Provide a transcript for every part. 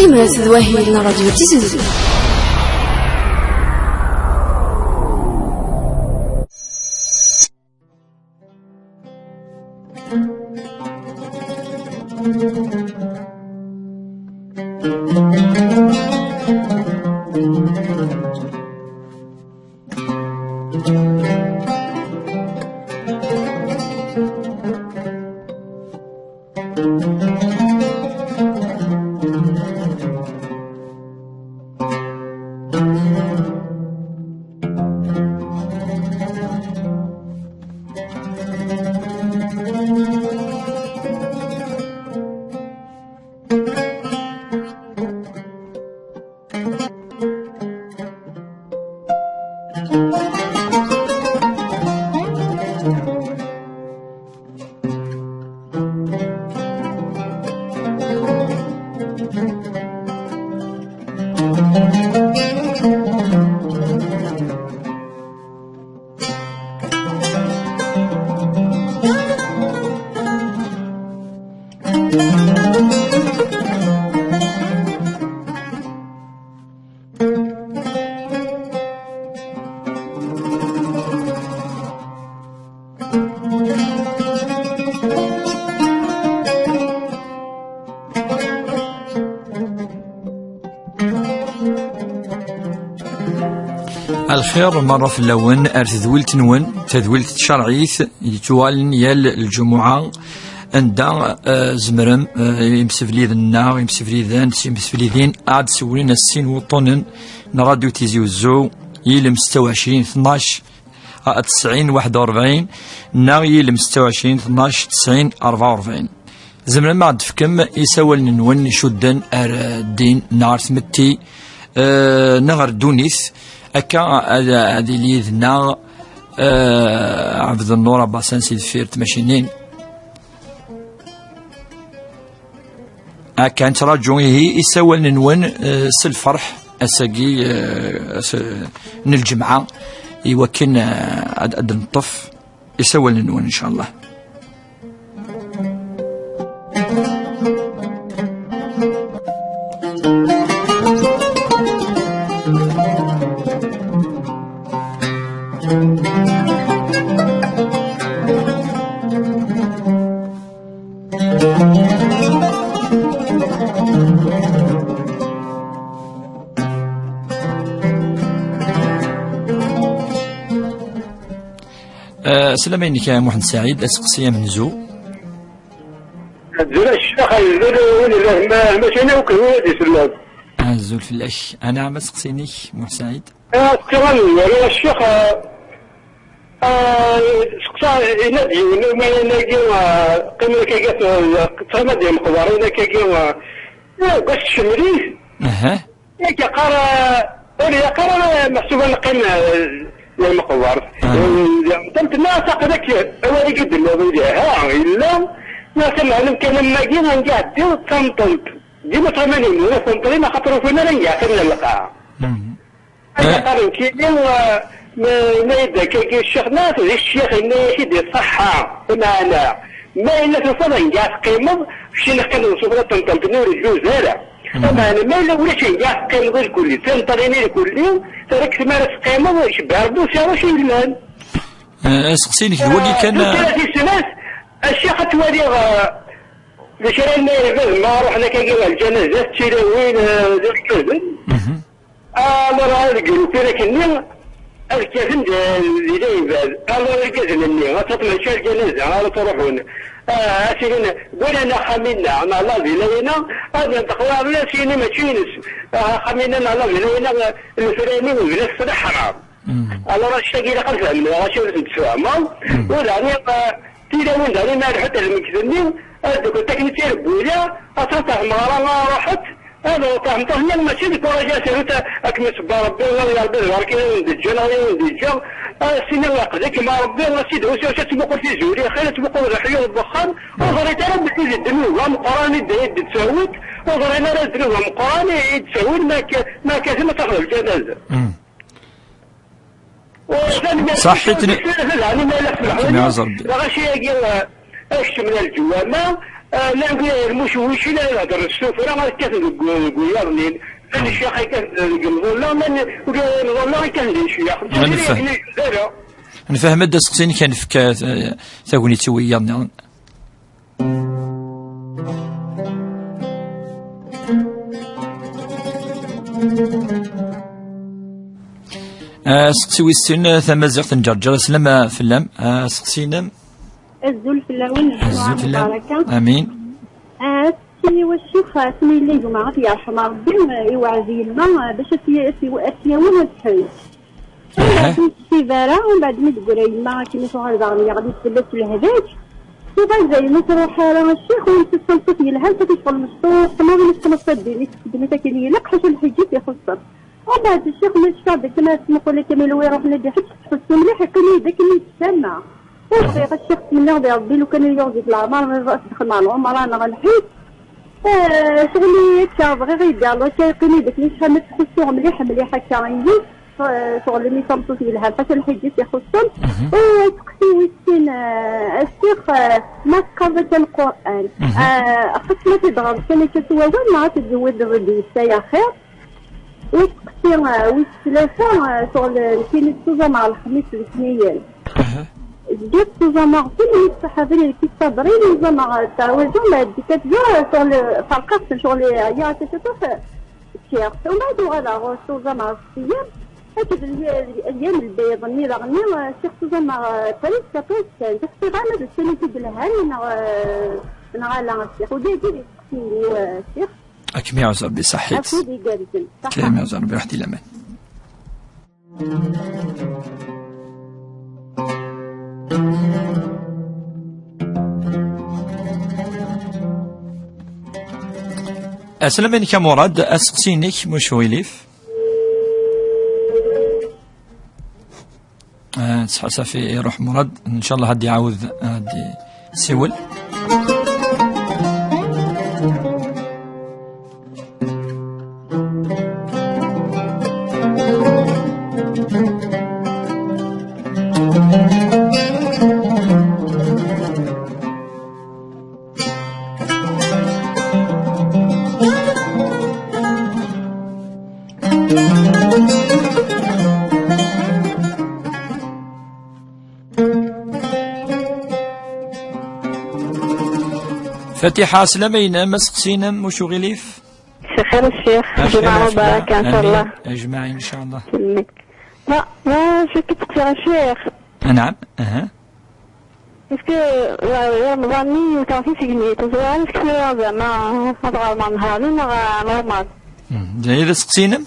قيمة ذواهي لنا راديو تيزيزو. الخير مرة في اللون تذويل تنون تذويل شرعيث يتوالن يال الجمعة عند زمرم يمسفليذنا يمسفليذين عاد سولين السين وطنن نرادو تيزيو الزو يلم 26 12 90 41 يلم 26 12 90 44 زمرم ما عاد فكم يسول نون شدن الدين نار ثمتي نغر دونيث أكا هذه اللي يذنا عبد النور باسان سيد فير تماشينين أكا نتراجعو هي يسول نون سالفرح أساقي من الجمعة يوكن عد النطف يسول نون إن شاء الله. السلام عليك يا محمد سعيد أسقسية من زو الزول الشيخ الزول ماشي انا وكهودي سلام الزول في الاش انا ما سقسينيك محمد سعيد كمان ولا الشيخ سقسا ينادي ما ينادي قيمة كيقات تغمد ديال مقبارين كيقات باش تشمريه ياك قرا محسوبة القيمة المقبار تمت الناس هذاك اولي قد ها الا ما كان كان ما جينا نقعد ديما تنطلط ديما 80 ولا تنطلينا خاطر فينا نرجع كنا اللقاء هذا قال كي ما يبدا كي الشيخ ناس الشيخ انه يشد الصحه معنا ما الا في الصدى نقعد قيمه شي اللي كان نوصل تنطلط نور الجوز هذا طبعا ما الا ولا شي نقعد قيمه الكل تنطليني الكل ترك ما قيمه واش باردو سوا شي لان سقسيني هو كان 30 سنه الشيخ توالي لشرينا ما رحنا كي الجنازه تشيلوين ذاك الكذب انا راه قالوا لكن الكذب اللي يبان الله الكذب اللي غتطلع شي الجنازه على تروحون سيدنا قول انا خمينا انا الله بينا هذا تقرا لا سيني ما تشينس خمينا انا الله بينا الفلاني ولا الصدح حرام الله راه شاكي لقى فهمنا راه شوف نتفاهموا ولا تيلا وين داري ما حتى المكذبين هذوك التكنيكيين بولا اتصح ما راحت هذا طعم طهنا ماشي ديك وراه جات اكمل سبا ربي الله يرضي عليك ندجل ندجل سينا واقدك ما ربي الله سيدو واش تبقى في زوري خير تبقى الحياه الضخام وغريت انا بدي الدنيا مقراني ديت تساوت وغرينا راه الدنيا مقراني يتساوت ما كان ما تاخذ الجنازه صحتني يعني ما لا غاشي يجي اش من الجوامع لا المشوش لا يهدر السفرة ما كان يقول الشيخ يقول والله كان الشيخ نفهم هذا سقسيني كان فك ثاوني تويا سقسي ويستين ثمازيغ تنجرجر سلام فلام سقسينا الزول في الأول الزول امين سي والشيخ سمي لي جماعة يرحم ربي يوعزي لنا باش اسياون الحيط في فارا ومن بعد ما تقول ما كيما شو غادي غادي تسلس الهداك وبعد زي ما تروح راه الشيخ ويتصل في الهل تشغل مشطوط تماما مش ديالي خدمتها كاين لا حاجه الحجاب يخصها وبعد الشيخ ما شفا كما نقول لك كما لو يروح لدي حتى تحسوا مليح يقول لي ذاك اللي يتسمع وخير الشيخ من غادي ربي لو كان يوزي في العمر ما يبغاش يدخل مع العمر انا غنحيد شغلي هكا بغي غيدير الله كيقول لي داك اللي شحال ما تحسوه مليح هكا يجي شغل اللي صمتوا فيه لها حتى الحجاب يخصهم وتقسي ويسين الشيخ ما قرأت القرآن خصنا تدغر كان كتواوى ما تتزود الردي يا خير وتقسي ويسلافة شغل كاين السوزة مع الخميس الاثنين جات سوزة مع كل الصحابي اللي كيصبرين مع التعويض ما كتجا شغل فرقات شغل يا تشوف الشيخ ومن بعد غادا سوزة مع الصيام هكذا الايام البيض اللي رغني وشيخ مع فريق كابوس تختار على السنه كلها نغالا الشيخ ودي الشيخ اكمل يا ربي صحيت كلام يا ربي راحتي الامان السلام عليكم مراد اسقسينك مشويليف صافي يروح مراد ان شاء الله هادي يعاود هادي سيول فاتحة سلامينا ما سقسينا وشو غليف خير الشيخ جمعة مباركة إن شاء الله أجمعين إن شاء الله ما شو كتقصي الشيخ نعم اسكو رمضان كان في سجنية تزوال اسكو زعما هضغى مع نهاري نورمال زين إذا سقسينا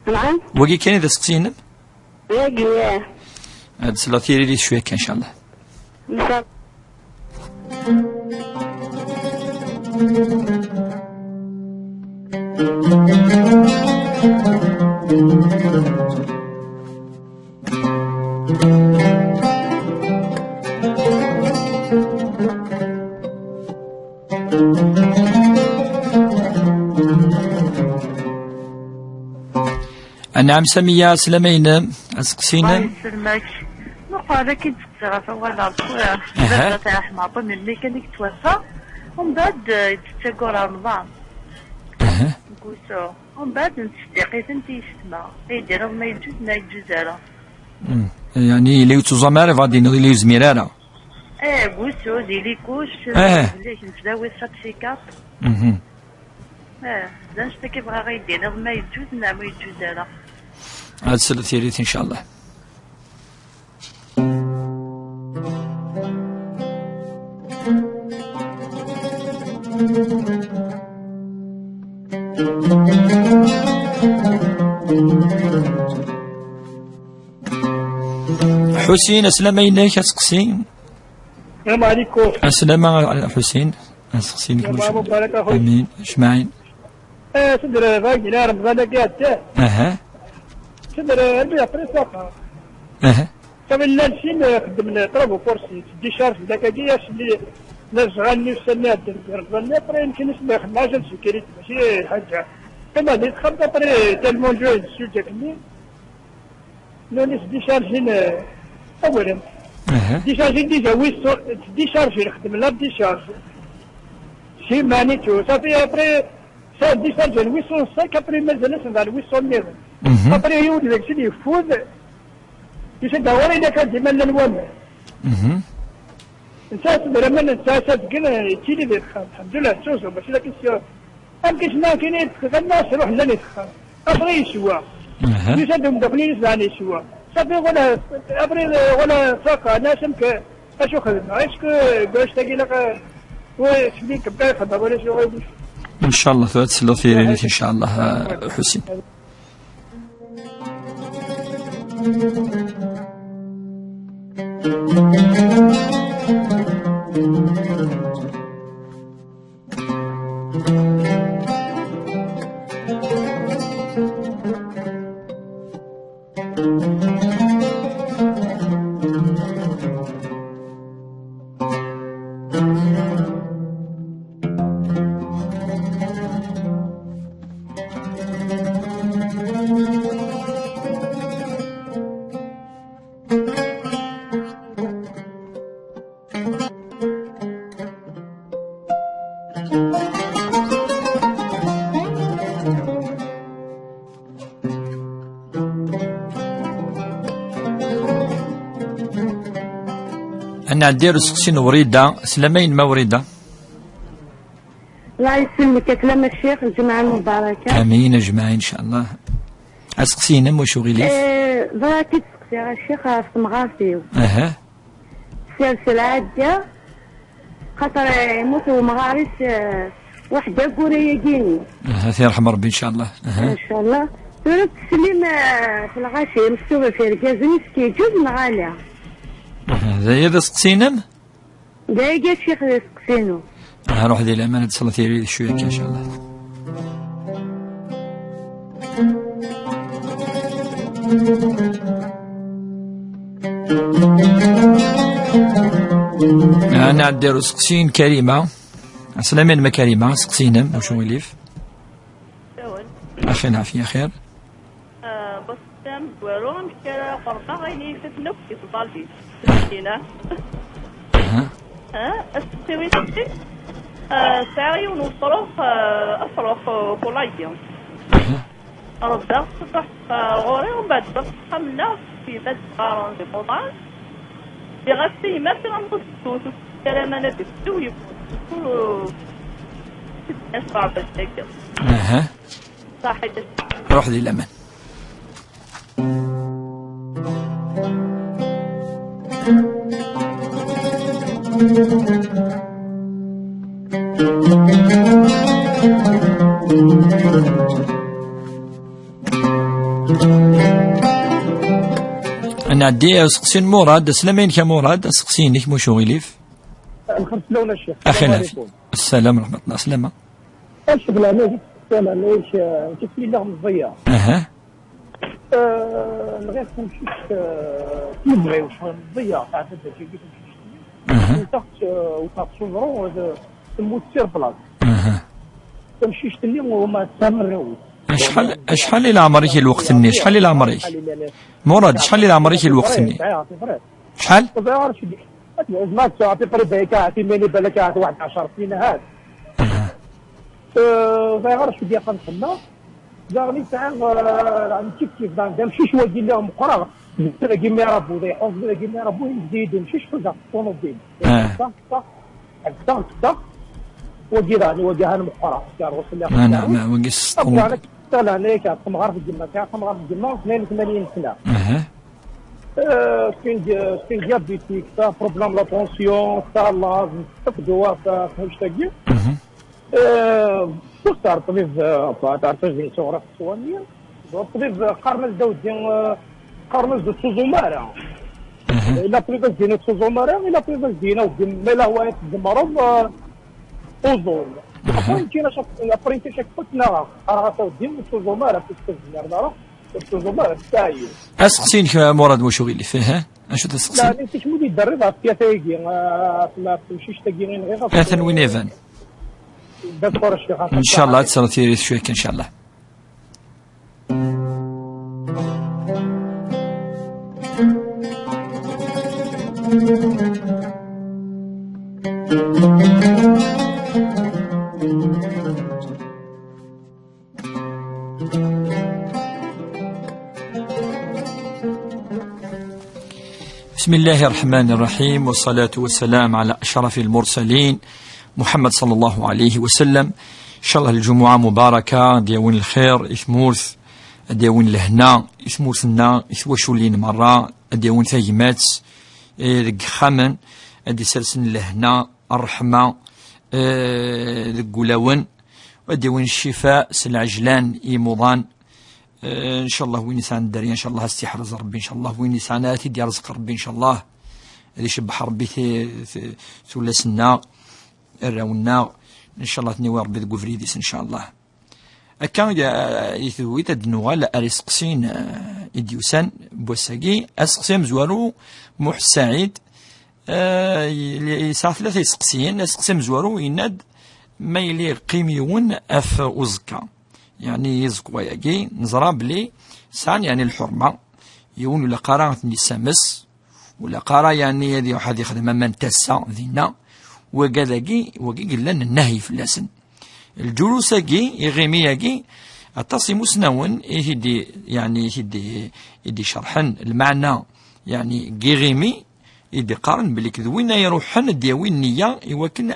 نعم وقي كان إذا سقسينا ياقي هاد سلاثيري لي شوية كان إن شاء الله بالضبط نعم سمية سلامينا أسقسينا الله يسلمك نقول كي تتغافى ولا الصغير تاع حماطة من اللي كان يتوفى ومن بعد يتساقوا رمضان نقولو ومن بعد نتصدقي انتي يسمع يدير ما يجوز ما يجوز على يعني اللي يتوزمار غادي اللي يزميرارا قولتو ديلي كوش ليش نتداوي ساتشيكات زانش كيف غيدير ما يجوز ما يجوز على هاد الثلاثيريت ان شاء الله حسين السلام عليك اسقسي السلام عليكم السلام على حسين اسقسينك امين اجمعين صدر باقي لا رمضان كاته صدر ربي فريساقه كمل الشين خدم طربو كورسي دي شارف داكاكياش اللي نزغني وسنات رمضان طري يمكن نسمع خماجه سكريت ماشي حاجه كما ديت خمسه طري تلمون جوج سوجا كني نونس دي شارجين اولا دي شارجين ديجا ويستو دي شارجين خدم لا دي شارج شي مانيتو صافي ابري سا ديسانجا 805 ابري مازال نسند على 800 ابري يولي داكشي اللي يفوز يشد هو الا كان ديما الوامع انت تبرمن انت تسكن تيلي ديك الحمد لله توصل باش لا كيسيو ام كيسنا كاين الناس يروح لنا يتخان ابري يسوى يشدهم داخلين يسمعني يسوى صافي ولا فاقا ناس اشو خدمنا اسكو باش تلاقي لك وشبيك بقى يخدم ولا شو غير ان شاء الله تسلو في ان شاء الله حسين. أنا نديرو سقسين وريدة سلامين ما وريدة. الله يسلمك كلام الشيخ الجمعة المباركة. امين اجمعين ان شاء الله. اسقسينا واش غيليف؟ ضرا كتسقسي على الشيخ في مغارفيو. سلسل عادة خاطر يموتوا مغارس وحدة قورية جيني. في رحم ربي ان شاء الله. ان شاء الله. ترى تسليم في الغاشي مكتوبة في ركازني سكيجوز نغالية. هذا سقسينم؟ دايقة الشيخ سقسينو. روح ذي الأمانة تصلي ثيري شوية إن شاء الله. أنا عندي سقسين كريمة سلامين ما كريمة سقسينم وشو وليف؟ أخي عافية خير. بصم ورون كرا قرطة غيني فتنك في صالفي. سكينة. استوي تحتي ساعي ونصرخ أصرخ بولايتيون ربدا صبح غوري ومن بعد خمنا في بد قارن في بوطان في غسي ما في غنبض السوس كلام أنا تبدو يكون أسرع بالشكل صحيح روح ذي الأمان. أنا عندي سقسين مراد سلامين كمراد سقسينك مو شغيليف. نخلص لونا الشيخ. أخينا السلام ورحمة الله سلامة. الشغلانة أنا ليش تكفي لهم الضياع. نغير تمشيش تبغي واش الضياع تاع تمشي كيف تمشي. وتاخذ شجرة تموت سير بلاص. تمشيش تني وما تستمر. شحال إلى عمرك الوقت الني شحال إلى عمرك مراد شحال إلى عمرك الوقت الني شحال؟ ما تعطي بريبي كاعتي ماني بالك كاعتي واحد 10 سنين هاد غير شو ديال خمسة جاغني تاع عند كيف نمشي شويه ديال لهم قرا كيما ربو يحوز كيما ربو يزيد نمشي شويه طونوبيل هكذا وجيراني وجهها المقرا كان وصل لها انا ما وقس طلع عليك مغرب الجمعه كان مغرب الجمعه 82 سنه كاين ديابيتيك تا بروبلام لا طونسيون تا لازم تفدوا فهمت تاكي صار طبيب تعرف زين صغرى السوانيه طبيب قرنز دو سوزومارا الا طبيب زين سوزومارا الا طبيب زين ما لا هو يتزمرض اوزون كاين ابريتي شاك فتنا راه ديما سوزومارا في الزمر السوزومارا تاعي اسقسينك مراد واش غير اللي فيه اش تسقسي لا انت شمو اللي درب في تايكي ما تمشيش تاكي غير مثلا وين ايفان ان شاء الله تصير ثيري شويه ان شاء الله. بسم الله الرحمن الرحيم، والصلاة والسلام على أشرف المرسلين محمد صلى الله عليه وسلم. إن شاء الله الجمعة مباركة، ديوين الخير إثمورث، ديوين الهنا إثمورثنا إثواشولين مرة، ديوين ثايمات ذك خامن أدي سلسن الهنا الرحمة ذك قلاون، وديوين الشفاء سلعجلان إيموضان. ان شاء الله وين يسعى الدري ان شاء الله استحرز ربي ان شاء الله وين يسعى ناتي ديال رزق ربي ان شاء الله هذه شبح ربي ثلثنا الراونا ان شاء الله تنوي ربي ذو فريديس ان شاء الله. كان يثوي تدنوا لا اريسقسين اديوسان بوساقي اسقسيم زوارو موح سعيد يسعى ثلاثه يسقسين اسقسيم زوارو يناد ما يلي قيميون اف وزكا يعني يزكوا ياكي نزرى بلي سان يعني الحرمة يون ولا قراءة سامس ولا قراءة يعني هذه واحد يخدم من تسا ذينا وكذاكي قلنا النهي في اللسن الجلوس كي يغيمي ياكي اتصي مسنون يهدي يعني يدي شرحا المعنى يعني كيغيمي يدي قارن بلي كذوين يروحن دياوين نية يوكن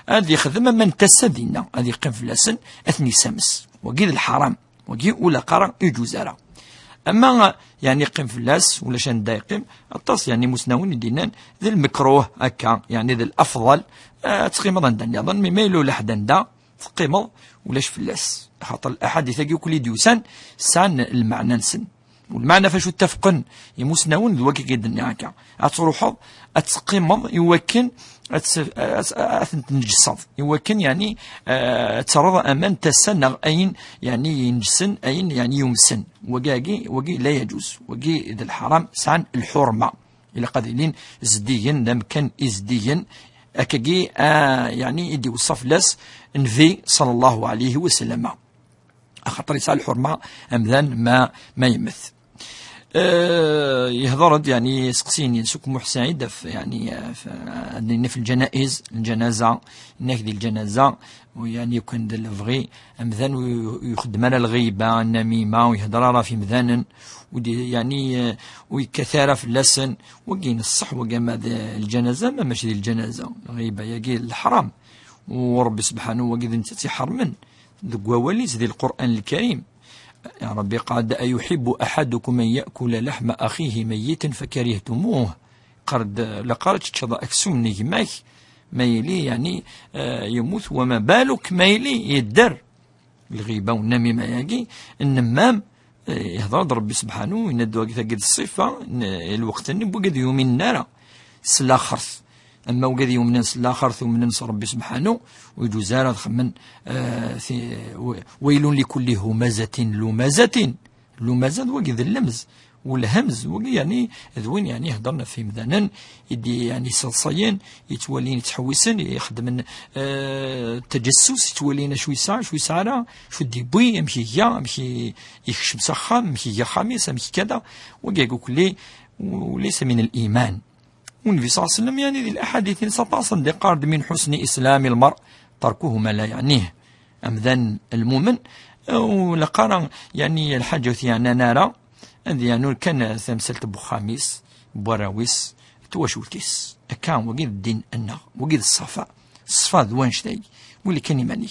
هذه خدمة من تسدينا هذه قيم في اللسن أثني سامس وقيد الحرام وقي ولا قرا يجوزارا. أما يعني قيم في اللاس ولا شان دايقيم الطاس يعني مسنون دينان ذي المكروه هكا يعني ذي الأفضل تقيمض عندنا يظن مما يلو لحدا دا تقيمض ولاش في اللاس خاطر الأحاديث كل ديوسان سان المعنى نسن والمعنى فاش اتفقن يمسنون ذوكي كيدني هكا أتروحض أتقيمض يوكن أتنجسض يوكن يعني ترضى أمان تسنغ أين يعني ينجسن أين يعني يمسن وقي لا يجوز وقي ذا الحرام سعن الحرمة إلى قذلين زديا لم كان إزديا أكاقي يعني يدي وصف لاس نفي صلى الله عليه وسلم خاطر يسعى الحرمة أمذان ما يمث يهضرد يعني سقسين ينسوك محسعيد يعني في الجنائز الجنازة ناخذ الجنازة ويعني يكون ذا الفغي أمذان ويخدم على الغيبة النميمة ويهضر في مذانا ودي يعني ويكثر في اللسن وقين الصح وقام الجنازة ما ماشي الجنازة الغيبة يقي الحرام وربي سبحانه وقيد انت تحرمن ذو وليس ذي القرآن الكريم يا ربي قال أيحب أحدكم أن يأكل لحم أخيه ميتا فكرهتموه قرد لقارت تشضى أكسوم نجماك ما يلي يعني يموت وما بالك ما يلي يدر الغيبة والنميمة يجي النمام يهضر ربي سبحانه يندو قد الصفة الوقت النبو قد يوم النار سلاخرث أما وقد يوم ننس الآخر ثم ننس ربي سبحانه ويجوزار خمن ويل لكل همزة لمزة وقد اللمز والهمز وقد يعني ذوين يعني يهضرنا في مذانا يدي يعني صلصيين يتولين يتحوسن يخدم تجسس يتولين شوي ساعة شو ديبوي امشي يا امشي يخشم سخام امشي يا خامس امشي كذا وقد كلي وليس من الإيمان. والنبي صلى الله عليه وسلم يعني ذي الأحاديث ستصل دقارد من حسن إسلام المرء تركه ما لا يعنيه أمذن المؤمن ولقارن يعني الحاجة يعني نرى يعني كان ثمثلة بخاميس بوراويس تواشولتيس كان وقيد الدين أنه وقيد الصفاء ذوان شتاي واللي كان يماني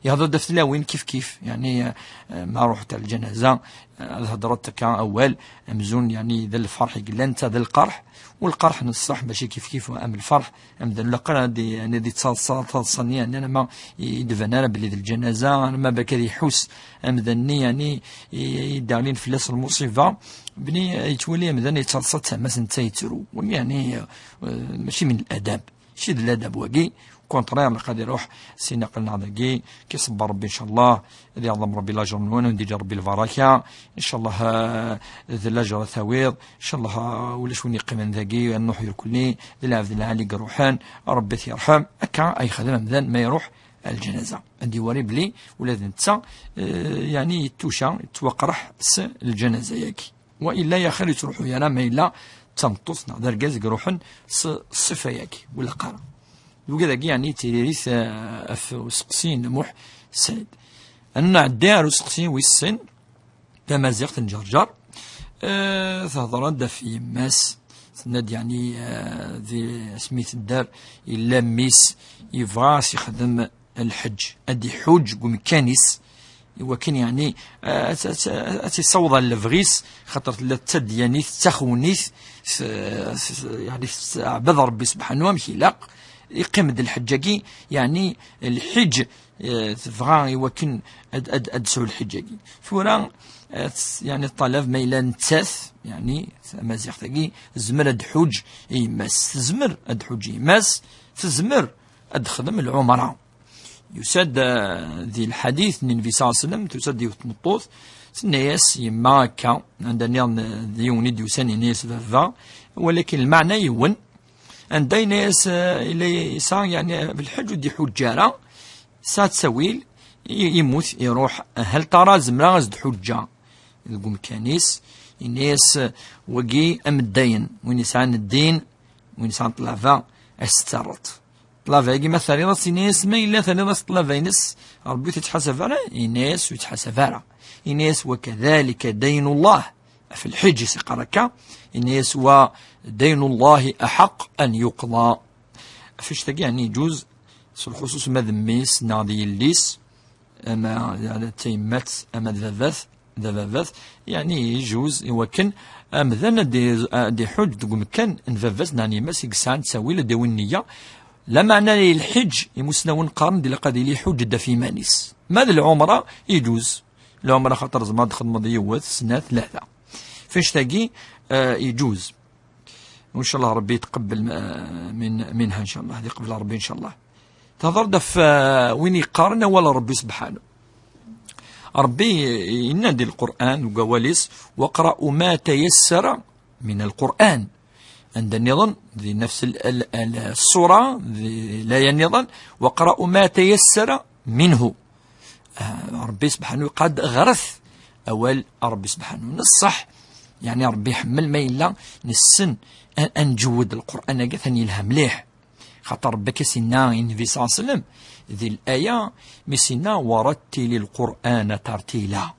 يهضر دفتلا وين كيف يعني ما رحت الجنازة هضرت كان أول أمزون يعني ذا الفرح قل أنت ذا القرح والقرح نصح ماشي كيف أم الفرح أم ذا اللقرة دي يعني دي تصني أنا ما يدفن بلي ذا الجنازة أنا ما بكذي يحوس أم ذني يعني يدعلين فلاس المصيبة بني يتولي أم ذني يتصلصت مثلا تيترو يعني ماشي من الأداب شي ذا الأدب وقي كونترير قد يروح سينا قلنا ذاكي كيصبر ربي ان شاء الله اللي يعظم ربي لاجر نون وندير ربي البركه ان شاء الله ذا لاجر ثويض ان شاء الله ولا شوني قيمن ذاكي النوح يركلني العبد العالي روحان ربي يرحم هكا اي خدمه مذان ما يروح الجنازه عندي وري بلي ولاد نتا يعني يتوشا توقرح الجنازه ياكي والا يا خير تروحوا يا ما الا تنطص نقدر كاز روحن الصفه ياكي ولا قرا وكذا يعني تيريث في سقسين موح سعيد أن عدار سقسين ويسن تمازيغ تنجرجر تهضر في ماس تناد يعني ذي سميت الدار إلا ميس يفغاس يخدم الحج أدي حج بمكانيس وكان يعني أتصوض الفغيس خاطر لا تديانيث تخونيث يعني عبد ربي سبحانه ومخلاق يقيم الحجاجي يعني الحج تبغى وكن أدسو الحجاجي فورا يعني الطلب ما إلا نتاث يعني مازيغ تاقي زمر أدحوج يماس تزمر أدحوج يماس تزمر أدخدم العمرة يساد ذي الحديث من النبي صلى الله عليه وسلم تساد يتمطوث سنياس يما كا عندنا ديوني ديوساني ناس فافا ولكن المعنى يون عندنا ناس اللي يسا يعني بالحج ودي حجارة ساعة سويل يموت يروح هل ترى زمرا غزد حجة يقوم كانيس الناس وقي أم الدين وين يسعان الدين وين يسعان طلافا استرت طلافا يجي مثلا راس الناس ما إلا ثاني راس طلافا ناس ربي تتحسب على الناس ويتحسب على الناس وكذلك دين الله في الحج سقرك الناس ودين الله أحق أن يقضى فيش تجي يعني يجوز الخصوص مذميس ناضي الليس أما يعني تيمات أما ذبابات يعني يجوز يوكن أمذن دي حج تقوم كان نفافات ناني ماس يقسان تساوي لديو النية لا معنى الحج يمسنا ونقارن دي لقد لي حج دا في مانيس ماذا العمرة يجوز العمرة خاطر زمان دخل مضي يوث سنة 3 فيش تاقي يجوز وإن شاء الله ربي يتقبل منها إن شاء الله هذه قبل ربي إن شاء الله تظهر دف وين يقارن ولا ربي سبحانه ربي ينادي القرآن وقواليس واقرأوا ما تيسر من القرآن عند النظام ذي نفس الصورة لا ينظم واقرأوا ما تيسر منه ربي سبحانه قد غرث أول ربي سبحانه نصح يعني ربي يحمل ما إلا نسن أن نجود القرآن ثاني لها مليح خاطر ربك سنا النبي صلى الله عليه وسلم ذي الآية مسنا ورتل القرآن ترتيلا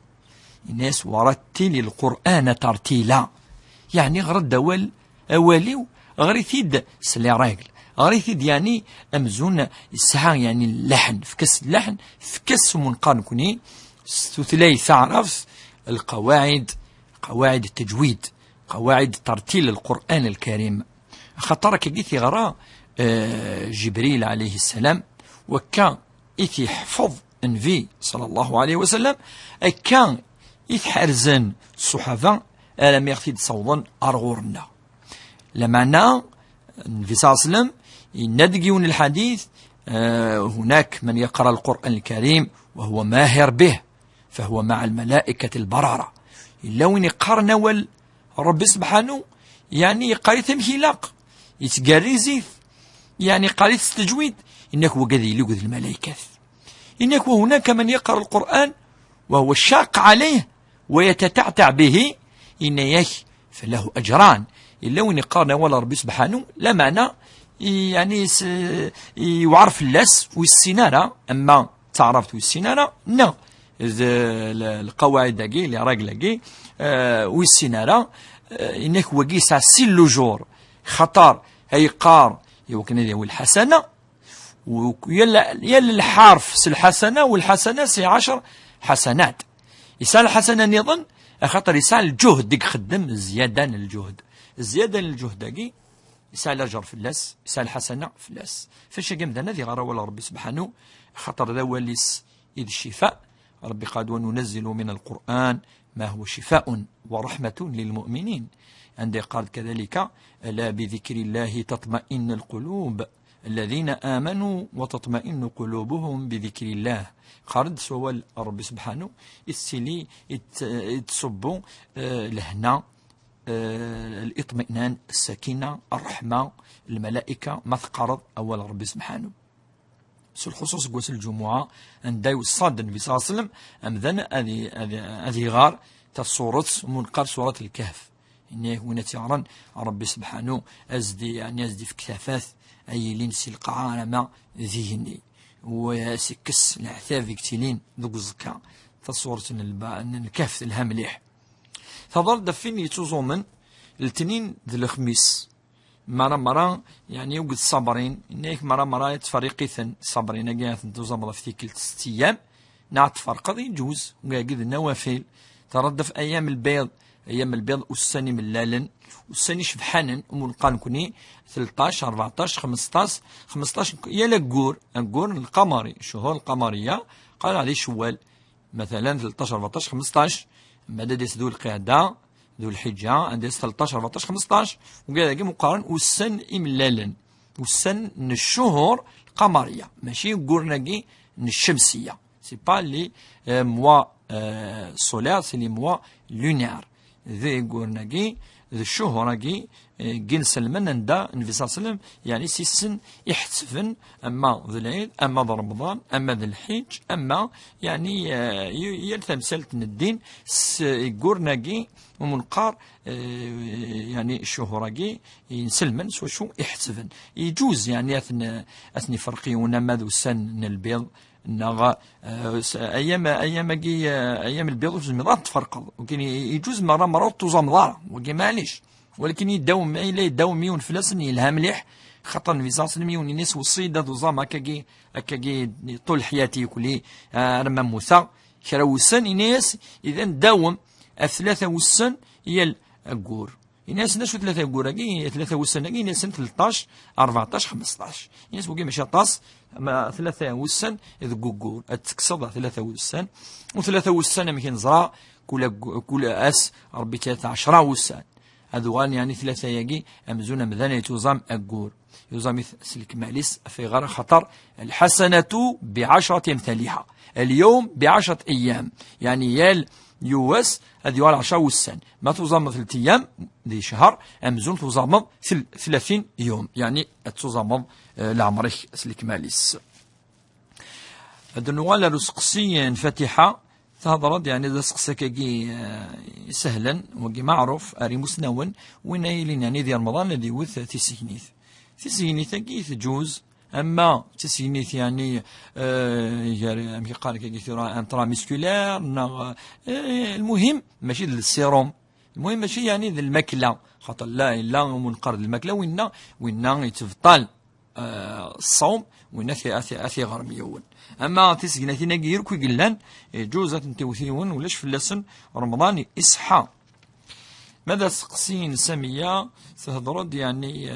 الناس ورتل القرآن ترتيلا يعني غرد أولي غريثيد سلي راجل غريثيد يعني أمزون الساعة يعني اللحن فكس اللحن فكس منقان كوني ستثلي تعرف القواعد قواعد التجويد قواعد ترتيل القرآن الكريم خطرك جيتي غراء جبريل عليه السلام وكان يحفظ النبي صلى الله عليه وسلم كان يتحرزن الصحابة ألم يغفيد صوضا أرغورنا لمعنى النبي صلى الله عليه وسلم يندقون الحديث هناك من يقرأ القرآن الكريم وهو ماهر به فهو مع الملائكة البررة إلا وين يقرن رب سبحانه يعني قريت تمهيلاق يتقريزي يعني قريت التجويد إنك وقذي لقذ الملائكة إنك وهناك من يقرأ القرآن وهو شاق عليه ويتتعتع به إن يش فله أجران إلا وين يقرن ولا رب سبحانه لا معنى يعني يعرف اللس والسنارة أما تعرفت والسنارة لا القواعد داكي اللي راجل داكي والسنارة إنك وقيس سيلو جور خطر هي قار يمكن هذه الحسنة ويلا الحرف الحسنة والحسنة سي 10 حسنات يسال الحسنة نظن خاطر يسال الجهد ديك خدم زيادة الجهد داكي يسال الأجر في اللاس يسال الحسنة في اللاس فاش قام ذا ذي غرا ولا ربي سبحانه خاطر ذا وليس إذ الشفاء ربي قال وننزل من القرآن ما هو شفاء ورحمة للمؤمنين عندي قال كذلك ألا بذكر الله تطمئن القلوب الذين آمنوا وتطمئن قلوبهم بذكر الله قارد سوال ربي سبحانه السلي يتصبوا لهنا الاطمئنان السكينة الرحمة الملائكة ما تقرض أول ربي سبحانه الخصوص قوس الجمعة عندي وصاد النبي صلى الله عليه وسلم أمذن هذه غار تصورة منقر سورة الكهف إنه هنا تعرن ربي سبحانه أزدي في كثافات أي لنسي القعارة ذهني ويسكس العثاف كتلين ذوق الزكاة تصورة الكهف الهمليح فضل دفين يتوزو من الاثنين ذي الخميس مرة يعني يوجد صابرين إنك مرة تفريقيثن صابرين جاءت تزمض في تلك 6 أيام نعت فرق يجوز وقاعد النوافل تردف أيام البيض والسني من لالن والسني شبحانن وملقان كوني 13 14 15 يا الجور القمري الشهور القمرية قال عليه شوال مثلا 13 14 15 مدى ذو القعدة ذو الحجة عندي 13 14 15 وقال مقارن والسن إملالا والسن من الشهور القمرية ماشي قرناقي من الشمسية سي با لي موا سولار سي لي موا لونيار ذي قرناقي ذي الشهوراقي جين سلمان ندا النبي صلى الله عليه وسلم يعني سيسن يحتفن اما ذي العيد اما ذي رمضان اما ذي الحج اما يعني يلتمسلة الدين قرناقي ومنقار يعني الشهوراقي ينسلمن شو يحتفن يجوز يعني اثني فرقيون اما ذو السن البيض نغا ايام البيض والزمضان تفرقض ولكن يجوز مره تزمضار وكي معليش ولكن يداوم الا يداوم يون فلاسن يلها مليح خاطر النبي صلى الله عليه وسلم يون الناس والصيده دوزام هكاكي طول حياتي كلي رمى موسى كرا وسن الناس اذا داوم الثلاثه والسن هي الكور الناس ناس 3 كوراكي 3 والسن ناس 13 14 15 الناس وكي ماشي طاس 3 والسن اذ كوكور تكسض 3 والسن و3 والسن ما كنزرا كل اس ربي 13 والسن هذو يعني 3 ياكي امزون مذان يتوزام الكور يوزام سلك معليس في غير خطر الحسنه ب10 امثالها اليوم ب10 ايام يعني يال يوس هذه على 10 والسن ما تزامض 3 أيام ذي شهر أمزون تزامض 30 يوم يعني تزامض لعمرك سلك ماليس هذا نوال رسقسي فاتحة تهضرد يعني ذا سقسكاكي سهلا وكي معروف أري مسنون وين يلين يعني ذي رمضان الذي يوث تسينيث كي تجوز اما تسينيث يعني كي قال كي انترا ميسكولار المهم ماشي السيروم المهم ماشي يعني الماكله خاطر لا الا منقرض الماكله وين يتبطل الصوم وين اثي غرميون اما تسكناتينا كير كي قلان جوزات نتوثيون ولاش فلاسن رمضان اصحى ماذا سقسين سامية تهضرد يعني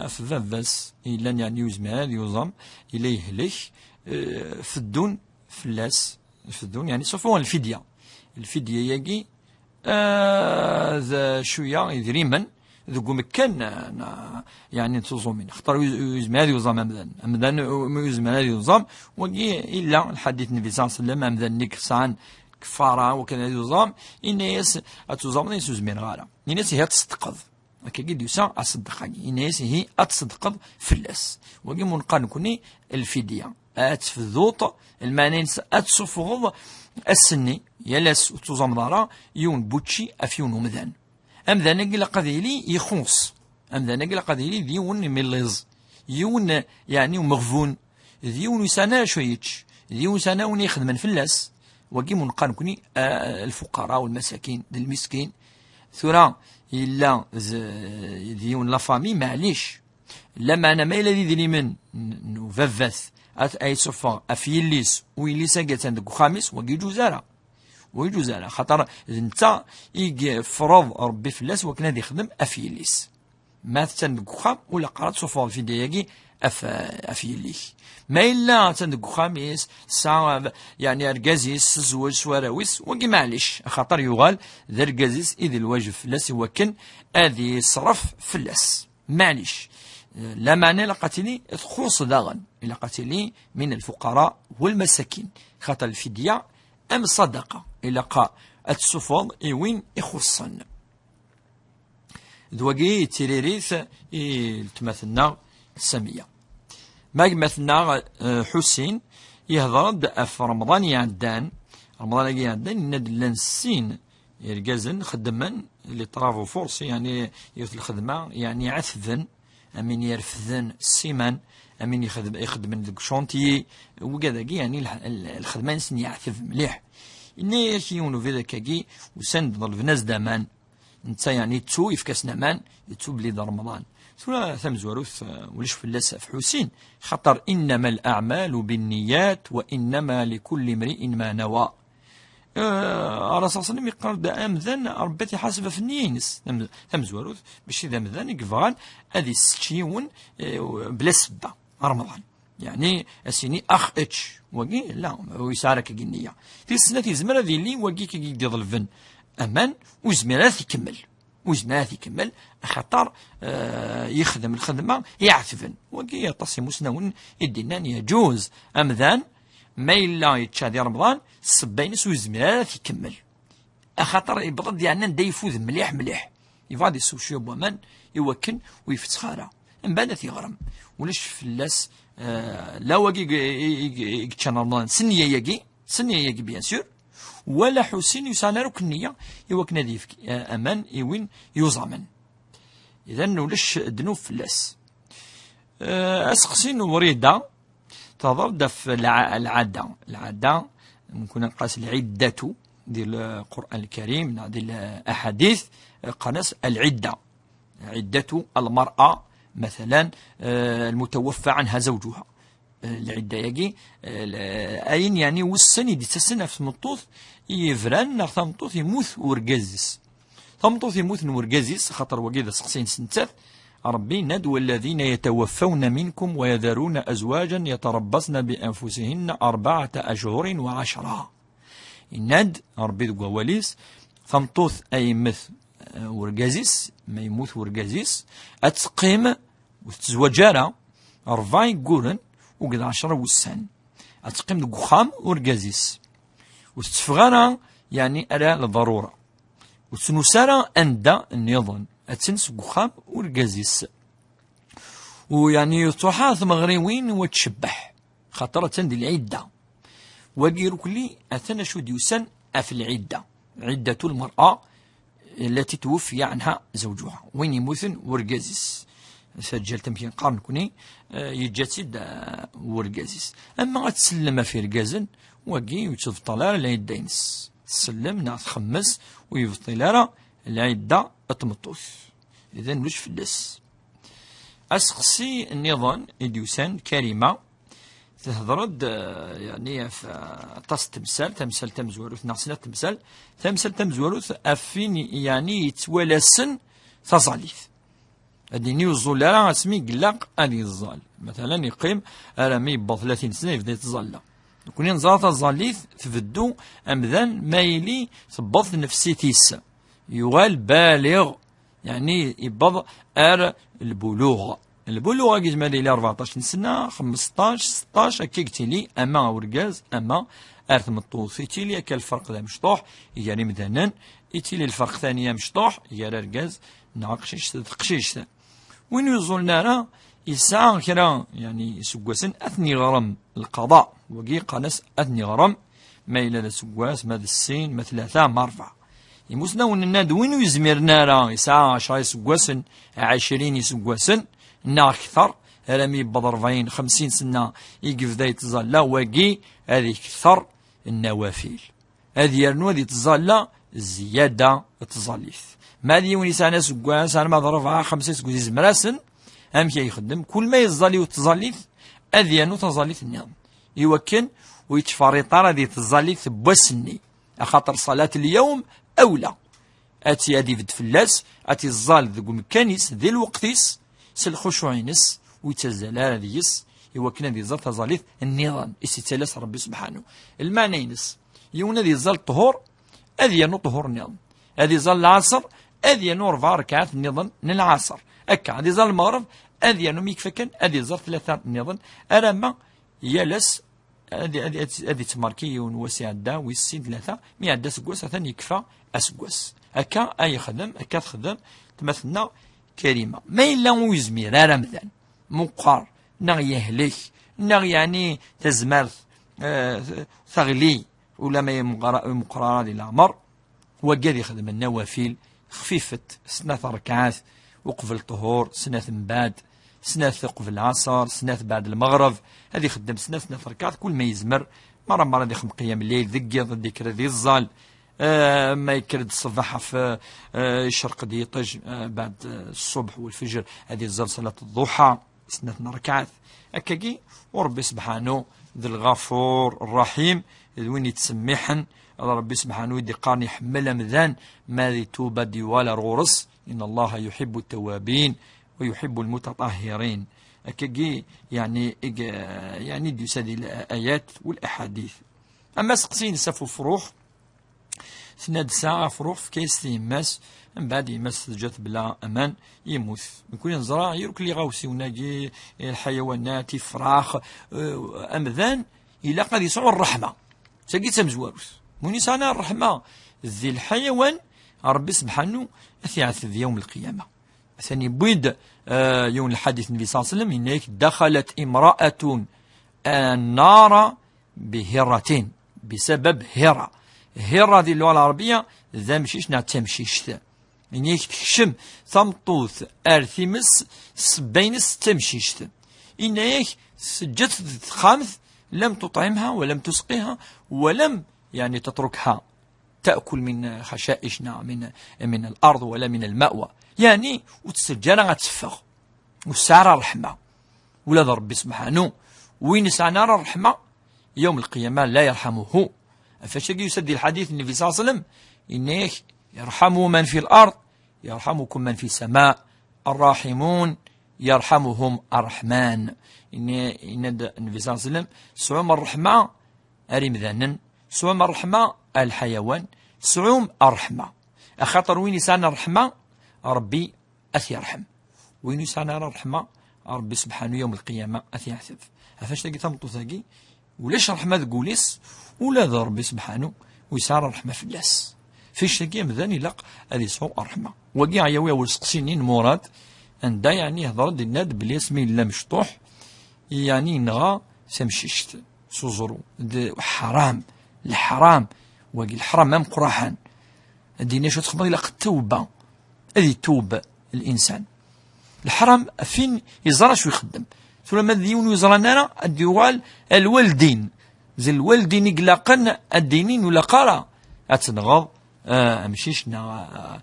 أفذاذس إلا يعني يزمال يوزم إلا يهلك فدون فلاس فدون يعني صفوان الفدية يجي ذا شوية يذريما ذو مكان يعني تزومين اختار يزمال يوزم أمذان يزمال يوزم وجي إلا الحديث النبي صلى الله عليه وسلم أمذان نكسان كفارة وكذا يوزام الناس أتوزام الناس يزمين غارة الناس هي تصدقض أكيد يسا أصدقني الناس هي أتصدقض فلاس وجي منقال كوني الفدية أتفذوط المعنى أتصفغض السني يلاس توزام ضارة يون بوتشي أفيون ومذان أمذان نقل قذيلي يخونص أمذان نقل قذيلي ديون مليز يون يعني مغفون ديون يسانا شويتش ديون سانا ونيخدم من فلاس وكي منقان كوني الفقراء والمساكين المسكين ثورا إلا ديون لافامي معليش لما أنا ما إلا ذي من نوفافاث أي صفا أفيليس ويليس أجت عندك خامس ويجوزارا خاطر انت يجي فرض ربي فلاس وكنا دي يخدم أفيليس ما تندق خام ولا قرات صفا في دياجي أفيليس ما إلا تندق خامس ساعة يعني أرجازيس زوج سواراويس وكي معليش خاطر يغال ذا أرجازيس إذ الواجب فلاس وكن أذي صرف فلاس معليش لا معنى لقاتلي تخص داغن إلا قاتلي من الفقراء والمساكين خاطر الفدية أم صدقة إلا قا السفض إوين يخصن ذوقي تيريريث التمثلنا السامية ما مثلنا حسين يهضر في رمضان يعدان رمضان يعدان ند لنسين يرجزن خدما اللي طرافو فورس يعني يوث الخدمة يعني عثذن أمين يرفذن السيمان أمين يخدم ذوك شونتي وكذا يعني الخدمة نسن يعثذ مليح إني يكيونو في ذاك وسند ضل في ناس دامان انت يعني تو يفكاس نامان يتو بلي رمضان ثم ثم زوروث وليش فلاس في حسين خطر إنما الأعمال بالنيات وإنما لكل امرئ ما نوى. الرسول صلى الله عليه وسلم يقول دا أمذن ربتي حاسبة في النينس ثم زوروث باش إذا أمذن يقفغان هذه ستشيون بلا سبة رمضان يعني السيني أخ اتش وقي لا ويسارك النية في السنة تزمر هذه اللي وقي كي يدي ظلفن أمان وزميرات يكمل خطر يخدم الخدمة يعتفن وقي يتصي مسنون يدينا يجوز أمذان ما إلا يتشادي رمضان السباينس وزميرات يكمل خاطر يبغض يعني ندا يفوز مليح يفادي السوشيو بومان يوكن ويفتخارا من بعد يغرم وليش فلاس لا واقي يتشان رمضان سنية يجي بيان سور ولا حسين يسانارو كنية يوكنا ديفك أمان يوين يوزامن إذا نولش دنوب فلاس أسقسين وريدا تضرد في العادة ممكن نقاس العدة ديال القرآن الكريم ديال الأحاديث قناس العدة عدة المرأة مثلا المتوفى عنها زوجها العدة يجي أين يعني والسن يدي تسنى في مطوث يفران نغ ثمطوث يموت ورقازيس ثمطوث يموت ورقازيس خاطر وقيدة سقسين سنتات ربي ندوى الذين يتوفون منكم ويذرون أزواجا يتربصن بأنفسهن 4 أشهر وعشرة الند ربي دقوا وليس ثمطوث أي مث ورقازيس ما يموت ورقازيس أتقيم وتزوجارا 4 يقولن وقد 10 وسان أتقيم دقو خام ورقازيس وتتفغانا يعني ألا لضرورة وتنسارا أندا النظام أتنس قخام ورقازيس ويعني تحاث مغريوين وتشبح خاطر تندي العدة وقيرو كلي أثنى شو ديوسان في العدة عدة المرأة التي توفي عنها زوجها وين يموثن ورقازيس سجل تمكين قارن كوني يجاتد ورقازيس أما تسلم في رقازن وقي وتفطلار العدينس تسلم ناس خمس ويفطلار العدة أتمطوث إذن وش فلس أسقسي النظام إديوسان كريمة تهضرد يعني في تص تمثال تمزوروث ناقصنا تمثال تمزوروث أفين يعني يتوالسن تصاليث أديني الزولارة اسمي قلاق أدي الزال مثلا يقيم أرامي يبض 30 سنة يبدا يتزال كوني نزارة الزاليث تفدو أمذان مايلي تبض نفسيتيس يغال بالغ يعني يبض البلوغ كيجمالي لي 14 سنة 15 16 هكا قلتيلي أما ورقاز أما أرثمطوث يتيلي هكا الفرق ذا مشطوح يعني مذنن يتيلي الفرق ثانية مشطوح يا رقاز ناقشيش تقشيش وين يوصلنا راه يسعى كرا يعني سقواسن أثني غرم القضاء وقي قناس أثني غرم ما إلى سقواس ما السين ما 3 ما 4 يموسنا ونناد وين يزمرنا راه يسعى 10 سقواسن 20 سقواسن نا أكثر رامي بض 40 50 سنة يقف ذا يتزال وقي هذه كثر النوافل هذه يرنو هذه تزال الزيادة التزاليث ما دي وين يسعى سقواس أنا ما ضرب 5 سقوس زمراسن أم كي يخدم كل ما يزالي وتزاليث أذيانو تزاليث النظام يوكن ويتفارط هذه تزاليث بوسني أخاطر صلاة اليوم أولى أتي أدي فد فلاس أتي الزال ذو مكانيس ذي الوقتيس سالخشوعينس ويتزال هذيس يوكن هذه زال تزاليث النظام استتلاس ربي سبحانه المعنى ينس يونا ذي زال طهور أذيانو طهور النظام هذه زال العصر أذيانو 4 ركعات النظام للعصر أكا هذه زال المغرب أذيانو ميكفكن هذه زال 3 النظام أرما يالس هذه تماركي ونوسي عدا ويسين 3 مي عدا سقواس ثاني يكفى أسقواس أكا أي خدم أكا تخدم تمثلنا كريمة ما إلا ويزمير رمضان مقار نغ يهلك نغ يعني تزمرث ثغلي ولا ما مقرارة ديال العمر وقال يخدم النوافل خفيفة 3 ركعات وقبل الطهور 3 من بعد 3 قبل العصر 3 بعد المغرب هذه خدم 3 ركعات كل ما يزمر مرة ديخم قيام الليل ذكر ذكر ذي الظال ما يكرد الصباح في الشرق ديطج بعد الصبح والفجر هذه الزر صلاة الضحى 2 ركعات هكاكي. وربي سبحانه ذي الغفور الرحيم وين يتسمحن ربي سبحانه يدي قارن يحمل مذان ما ذي توبة دي ولا رورس إن الله يحب التوابين ويحب المتطهرين هكاكي. يعني دي هذه الآيات والأحاديث. أما سقسين سافو فروح ثناد ساعة فروح في كيس يماس من بعد يماس جات بلا أمان يموت يكون ينزرع يروك لي غاوسي وناجي الحيوانات فراخ أمذان إلا قد يسعوا الرحمة ساقي تمزواروس موني سانا الرحمة ذي الحيوان ربي سبحانه أثيعث يوم القيامة. ثاني بيد يوم الحديث النبي صلى الله عليه وسلم إنك دخلت امرأة النار بهرة بسبب هرة. هرة ذي اللغة العربية ذا مشيشنا تمشيش إنك تكشم ثمطوث أرثمس سبينس تمشيش إنك سجت خامث لم تطعمها ولم تسقيها ولم يعني تتركها تأكل من خشائشنا من الأرض ولا من المأوى يعني وتسجل غتسفغ والسعر رحمة ولا ربي سبحانه وين سعنا الرحمة يوم القيامة لا يرحمه. فشكي يسدي الحديث النبي صلى الله عليه وسلم إنه يرحموا من في الأرض يرحمكم من في السماء الراحمون يرحمهم الرحمن. إن النبي صلى الله عليه وسلم سعوم الرحمة أريم ذنن سعوم الرحمة الحيوان سعوم الرحمة أخاطر وين يسعنا الرحمة ربي أثي يرحم وين يسعنا الرحمة ربي سبحانه يوم القيامة أثي يحسب. فاش تلقي تمطو ثاقي ولاش رحمة تقوليس ولا ذا ربي سبحانه ويسار الرحمة في الناس فيش تلقي مذاني لق هذه سوء الرحمة وقيع يويا والسقسينين مراد أندا يعني هضر دي الناد بلي اسمي لا مشطوح يعني نغا سمشيشت سوزرو حرام الحرام وقي الحرام مام قراحان دينا شو تخبر إلا التوبة هذه توب الإنسان الحرام فين يزرى شو يخدم ثم ذيون يزرى الديوال الوالدين زي الوالدين يقلقن الدينين ولا قرا أتنغض مشيشنا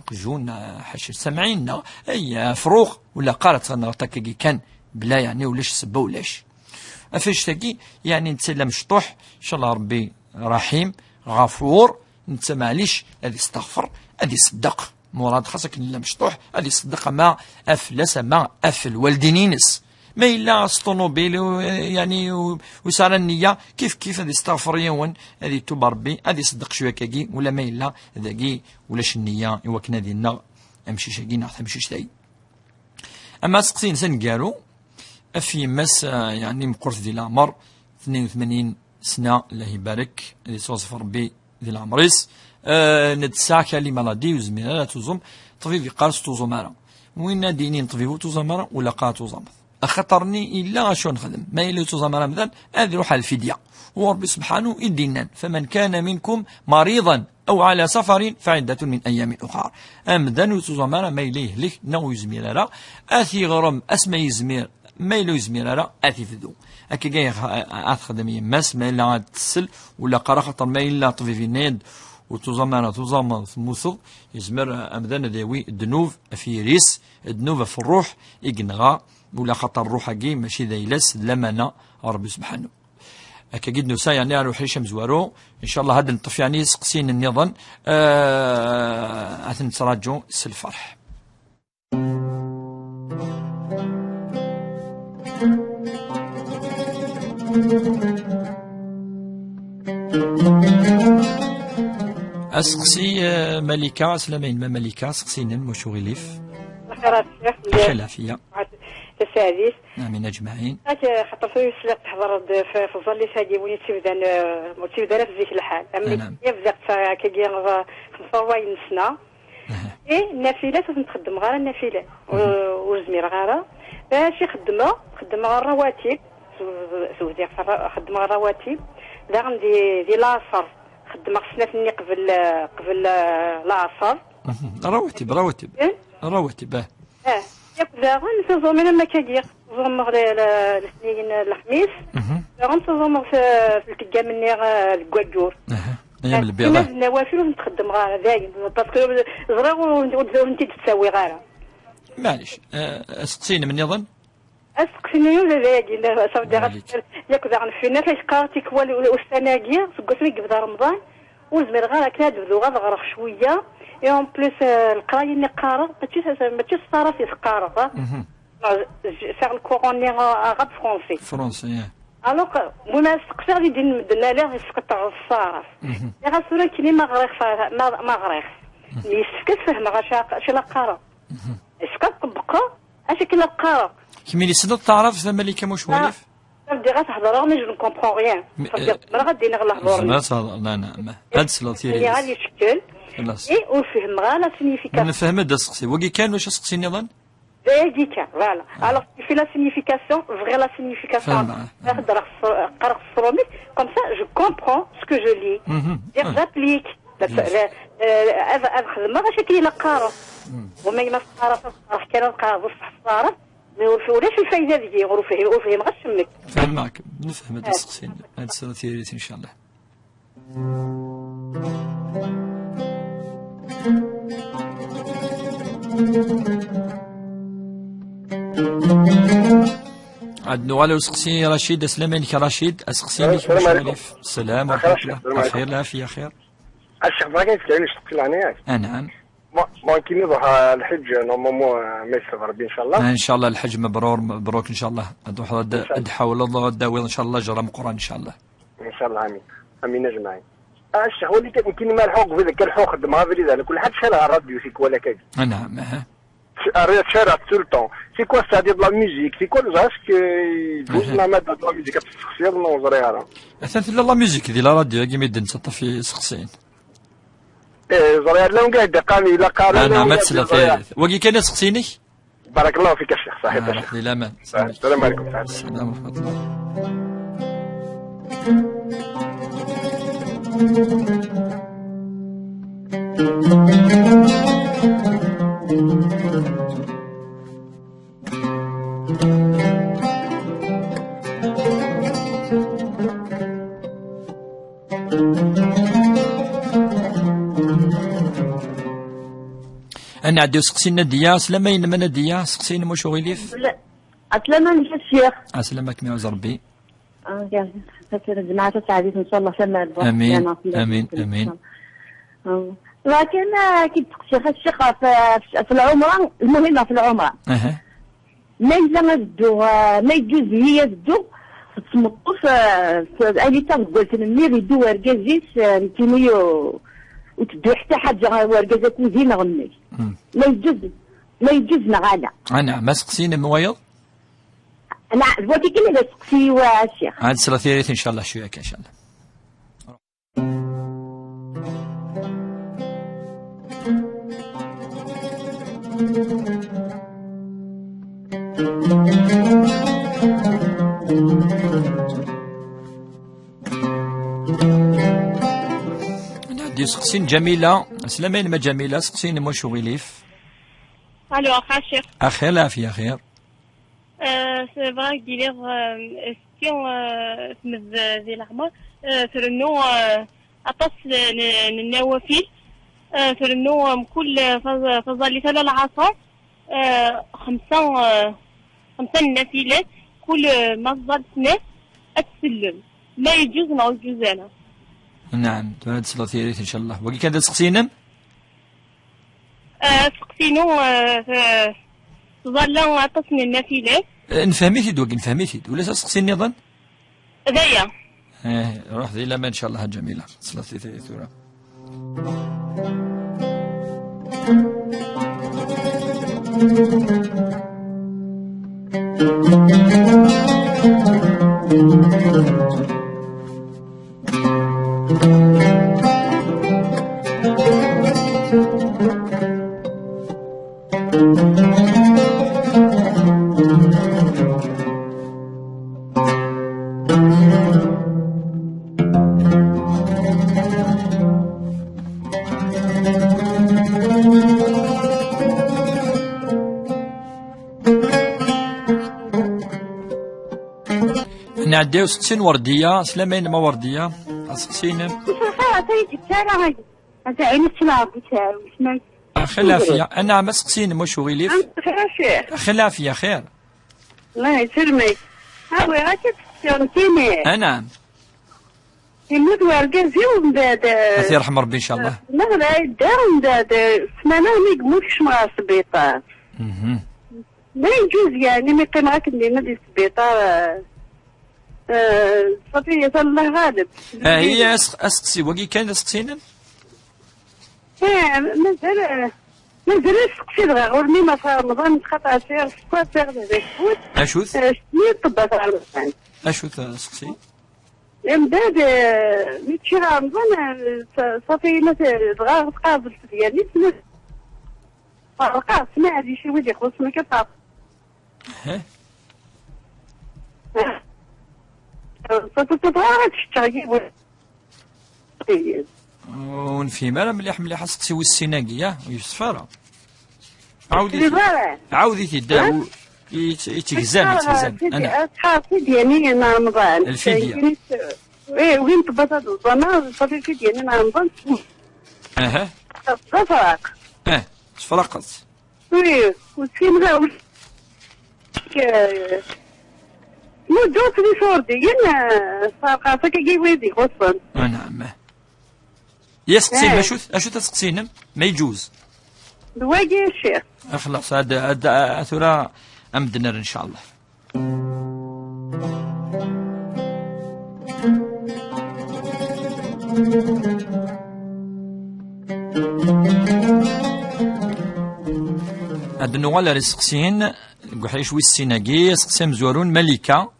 قجون حشر سمعين أي فروق ولا قارة تنغتكي كان بلا يعني ولاش سبا ولاش أفاش تاكي يعني نتسلى مشطوح إن شاء الله ربي رحيم غفور نتا معليش هذه استغفر هذه صدق مراد خاصك نلا مشطوح هذه صدق ما أفلس ما أفل والدينينس ما إلا سطونوبيل يعني وسار النية كيف هذه استغفر يوم هذه توب ربي هذه صدق شوية كاكي ولا ما إلا ذاكي ولاش النية يوكنا ديالنا أمشي شاكي نعرف أمشي شتاي. أما سقسين سنقالو في مس يعني مقرث ذي العمر 82 سنة الله يبارك هذه توصف ربي ذي العمريس نتساع كلمة لدي وزمينا لا تزم طبيب قارس تزمارا وين دينين طبيب تزمارا ولا قا تزمر أخطرني إلا شو نخدم ما إلا تزمارا مثلا هذه روح الفدية وربي سبحانه يدينا فمن كان منكم مريضا أو على سفر فعدة من أيام أخرى أمدن وتزمارا ما إليه لك نو يزمير لا أثي غرم أسمى يزمير ما إلا يزمير لا أثي فدو أكي جاي أخدم يمس ما إلا تسل ولا قرا خطر ما إلا طبيب ناد وتزمر ثموث يزمر أمدان داوي الدنوب في ريس الدنوب في الروح يجنغا ولا خطر الروح جي ماشي ذيلس لمنا ربي سبحانه أكيد نسا يعني أروح شمس وارو إن شاء الله هذا الطف يعني سقسين النظام أثن تراجو الفرح. أسقسي ملكة سلامين ما ملكة سقسين مشغليف خيرات الشيخ خلافية تساديس آمين أجمعين خاطر في سلاك تحضر في الظل ساقي وني تبدا في ذيك الحال أمي يبدا كي 45 سنة إيه النافلة تخدم غير النافلة والزمير غير باش خدم غير الرواتب زوجي خدم غير الرواتب دا عندي دي لاصر خدم خصني قبل العصر رواتب رواتب ياك نتزوم انا ما كايق زوم الاثنين الخميس نتزوم في الكجا مني الكواجور ايام البيض النوافل ونتخدم غير دايم باسكو زرا وانت تساوي غير. معليش سقسيني من يظن اسقسيني ولا دايم صافي ياك زعما فينا كاش قارتك والسناقيه سكسني قبل رمضان وزمر غير هكا نبدو غير نغرق شويه اون بليس القرايه اللي قارا ماشي الصرا في قارا faire le couronnier arabe français. Français. Alors, moi, je suis dit que je n'allais pas faire le saraf. Je suis dit que je n'allais pas faire le saraf. Mais est-ce que je fais la qara? Est-ce que je peux est-ce que la qara? كيما اللي سنة تعرف زعما اللي كانوا شوالف. بدي غتهضر mais je ne comprends rien. ما غادي نغلى هضور. لا لا هاد سلطيري. اللي غادي يشكل. اي وفهم غير لا سينيفيكاسيون. نفهم هذا السقسي وكي كان واش سقسيني ظن؟ Védica, voilà. Alors, tu fais la signification, vraie la signification. Comme ça, je comprends ce que je lis. J'applique. ما غاش كاين القاره وما يما الصرف كان القاره بصح الصرف ولاش الفايده ديالي وفهم غير شمك فهمك نفهم هذا السقسين هذا السيريت ان شاء الله. عندنا والو سقسي رشيد السلام عليك رشيد اسقسيني السلام عليكم. السلام ورحمه الله بخير العافيه خير. الشيخ بغا يسالني شتقي العنايات. نعم. ممكن يروح الحج نورمالمون ما يسر ربي ان شاء الله. ان شاء الله الحج مبرور مبروك ان شاء الله. حول الله الداوي ان شاء الله جرى قران ان شاء الله. ان شاء الله امين. امين اجمعين. الشيخ ولي يمكن ما الحوق في ذاك الحوق خدم هذا كل حد شارع الراديو فيك ولا كذا. نعم. شارع tout le temps. C'est quoi c'est-à-dire de la musique? C'est quoi le geste que vous n'avez pas de la musique تسقسي لنا زريعه. أثنت لا ميوزيك ديال الراديو كيما يدن في سقسين. زريعه لهم قاعد قامي لا قارن. أنا ما تسلا وكي كان سقسيني. بارك الله فيك الشيخ صحيح الشيخ. الأمان. السلام عليكم. السلام ورحمة الله. أنا عندي سقسينا ديا سلامين من ديا سقسينا مش غيليف. لا أسلامك الشيخ. أسلامك ميعوز ربي. جماعة السعادة إن شاء الله سلام. آمين آمين آمين. لكن كي تقصي الشيخ في العمرة المهمة في العمرة. ما يجوز هي تدو تمطوف أني تقولت المير يدو ورقازيس نتينيو وتدو حتى حاجة ورقازة كوزينة غني. ما يجوز نغالا. أنا ما سقسينا موايض؟ نعم بغيتي كيما تسقسي والشيخ. هاد الثلاثيات إن شاء الله شوية إن شاء الله. عندي سقسين جميلة سلامين ما جميلة سقسين مو شغيليف. الو اخا الشيخ. اخير العافية خير. سي فري دير استيون تمد ذي العمر ترنو اطس النوافل ترنو كل فضل ثلاث العصر خمسة نافلات كل مصدر سنة السلم ما يجوز ما يجوز أنا. نعم هاد الثلاثيات إن شاء الله. وكي كان سقسينم؟ سقسينو ظل عطسني النافلات. نفهميتي دوك نفهميتي ولا سقسيني ظن؟ ذايا. روح ذي لما إن شاء الله جميلة ثلاثيات ثورة. نعديو 60 وردية سلامين ما وردية 60 عطيتك ترى هذا عين السلام تاعي خلافية أنا ما سقسين مش غيليف خير خلافية خير الله يسلمك هاوي راكي تسيرتيني نعم يموت ورقازي ومن بعد الله يرحم ربي إن شاء الله لا لا يدار ومن بعد سمانة ما يقموش مع السبيطار ما يجوز يعني ما يقيم راك ديما دي السبيطار صفية الله غالب هي أسقسي وكي كان أسقسينا مازال سقسي دغا غورني ما في رمضان تخطى سير سكوا سير هذاك فوت أشوث شنو طبات على رمضان أشوث سقسي من بعد ملي تشي رمضان صافي دغا تقابل ديالي فرقا سمع هادي شي ولد يخلص من كتاب فتتغارت التغييب ونفهم انا مليح سقسي والسيناقيه ويصفر عاودي تداو يتجزم انا صحابي ديالي مع رمضان الفديه وين طبطت الظما صافي ديالي مع رمضان تفرق تفرقت وي وسكين غاول مدوك لي صوردي فرقاتك كي ويدي خصن نعم يسقسين اشو تسقسينم ما يجوز دواجي الشيخ خلاص هذا ثرى امدنر ان شاء الله هاد النوع اللي سقسين قحيش ويسيناكي سقسيم زورون ملكه